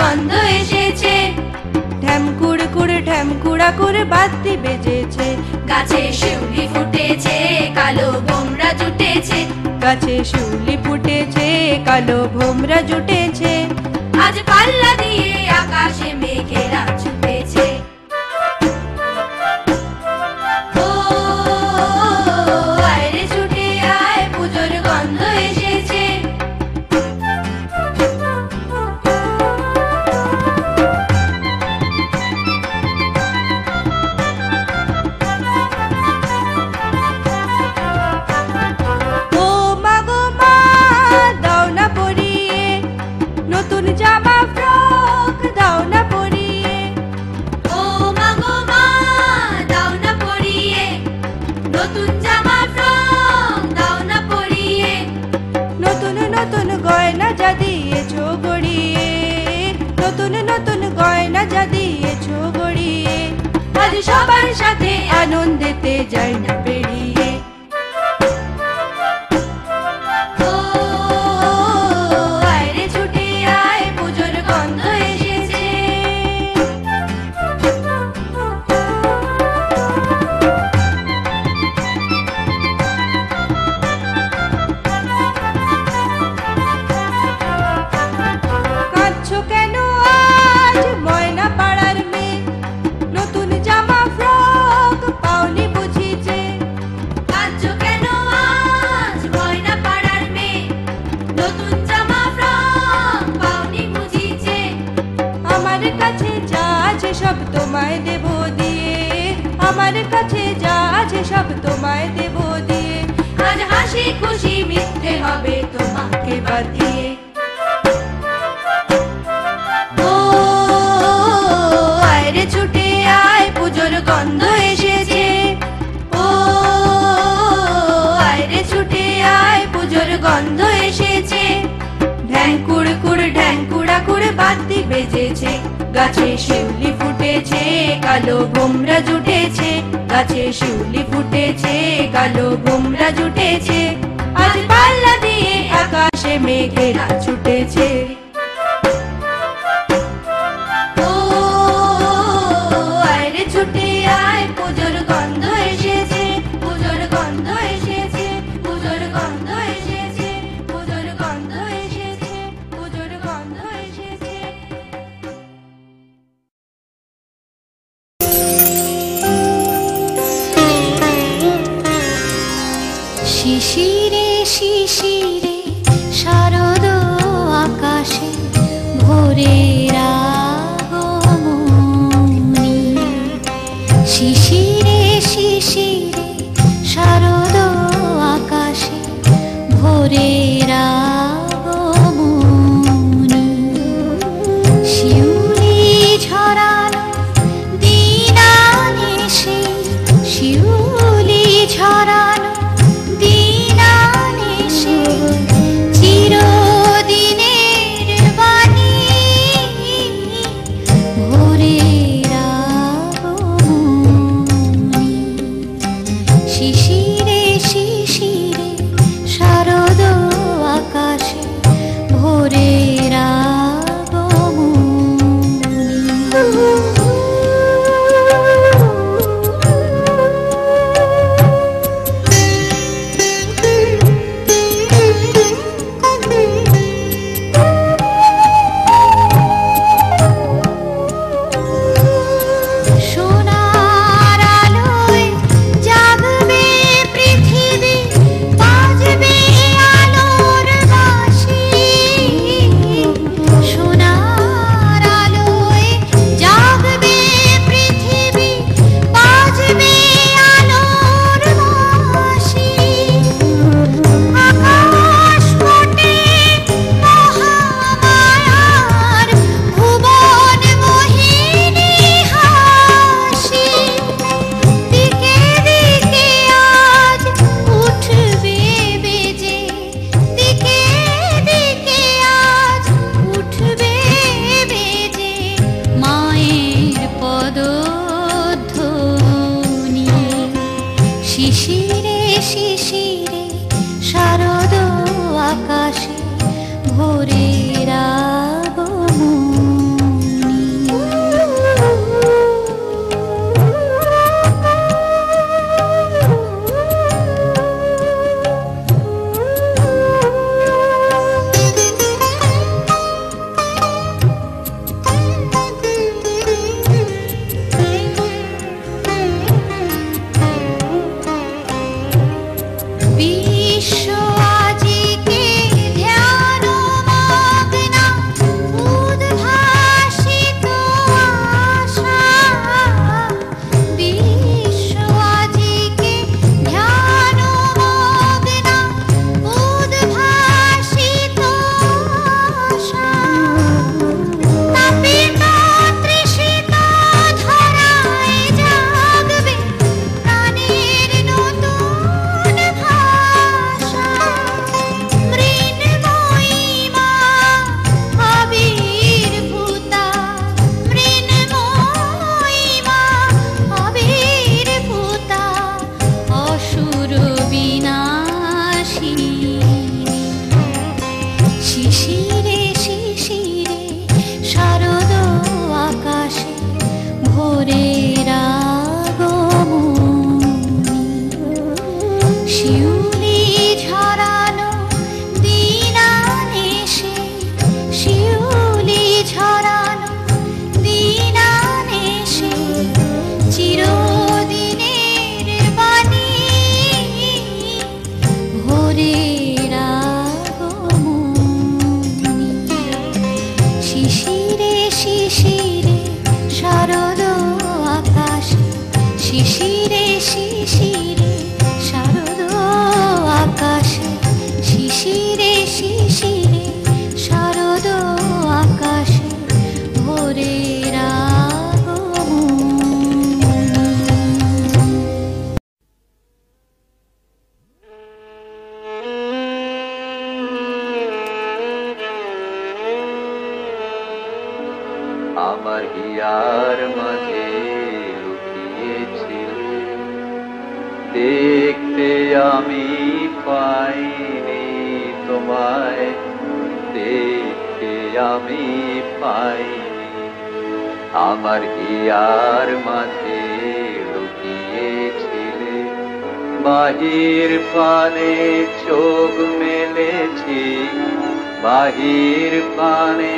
গন্ধ এসেছে। ঢ্যামকুড় কুড় ঢ্যামকুড়া কুড় বাদ্যি বেজেছে। গাছে শিউলি ফুটেছে, কালো ভোমরা জুটেছে। গাছে শিউলি ফুটেছে, কালো ভোমরা জুটেছে। আজ পাল্লা দিয়ে আকাশে মেঘেরা ছুটেছে। ও আয় রে ছুটে আয়, পুজোর গন্ধ এসেছে। ও মা গো মা, দাও না পরিয়ে নতুন জামা ফ্রক, দাও না পরিয়ে। ও মা গো মা, দাও না পরিয়ে নতুন জামা ফ্রক, দাও না পরিয়ে। নতুন নতুন গয়না যা দিয়েছো গড়িয়ে, নতুন নতুন গয়না যা দিয়েছো গড়িয়ে। আজ সবার সাথে আনন্দেতে যাই না বেরিয়ে। ও আয় রে ছুটে আয়, পুজোর গন্ধ এসেছে। কাঁদছো কেন আজ ময়না পাড়ার মেয়ে, নতুন জামা ফ্রক পাওনি বুঝিছে। কাঁদছো কেন আজ ময়না পাড়ার মেয়ে, নতুন জামা ফ্রক পাওনি বুঝিছে। আমার কাছে যা আছে সব তোমায় দেব দিয়ে, আমার কাছে যা আছে সব তোমায় দেব দিয়ে। আজ হাসি খুশি মিথ্যে হবে তোমাকে বাদিয়ে। ও আয় রে ছুটে আয়, পুজোর গন্ধ এসেছে। ও আয় রে ছুটে আয়, পুজোর গন্ধ এসেছে। ঢ্যাংকুড় কুড় ঢ্যাংকুড়া কুড় বাদ্যি বেজেছে। গাছে শিউলি ফুটেছে, কালো ভোমরা জুটেছে। গাছে শিউলি ফুটেছে, কালো ভোমরা জুটেছে। আজ পাল্লা দিয়ে আকাশে মেঘেরা ছুটেছে। ও আয় রে ছুটে আয়, পুজোর গন্ধ এসেছে। পুজোর গন্ধ এসেছে, পুজোর গন্ধ এসেছে, পুজোর গন্ধ এসেছে, পুজোর গন্ধ এসেছে। শিশিরে শিশিরে শারদ আকাশে ভোরের আগমনী। শিশিরে শিশিরে শারদ আকাশে ভোরের আগমনী। শিউলি ঝরানো দিনানিশি, শিউলি ঝরানো দিনানিশি, চিরদিনের বাণী ভোরের আগমনী। শিশিরে শিশিরে শারদ আমার হিয়ার মাঝে লুকিয়েছিলে, দেখতে আমি পাইনি তোমায়, দেখতে আমি পাইনি। আমার হিয়ার মাঝে লুকিয়েছিলে, বাহির পানে চোখ মেলেছি, বাহির পানে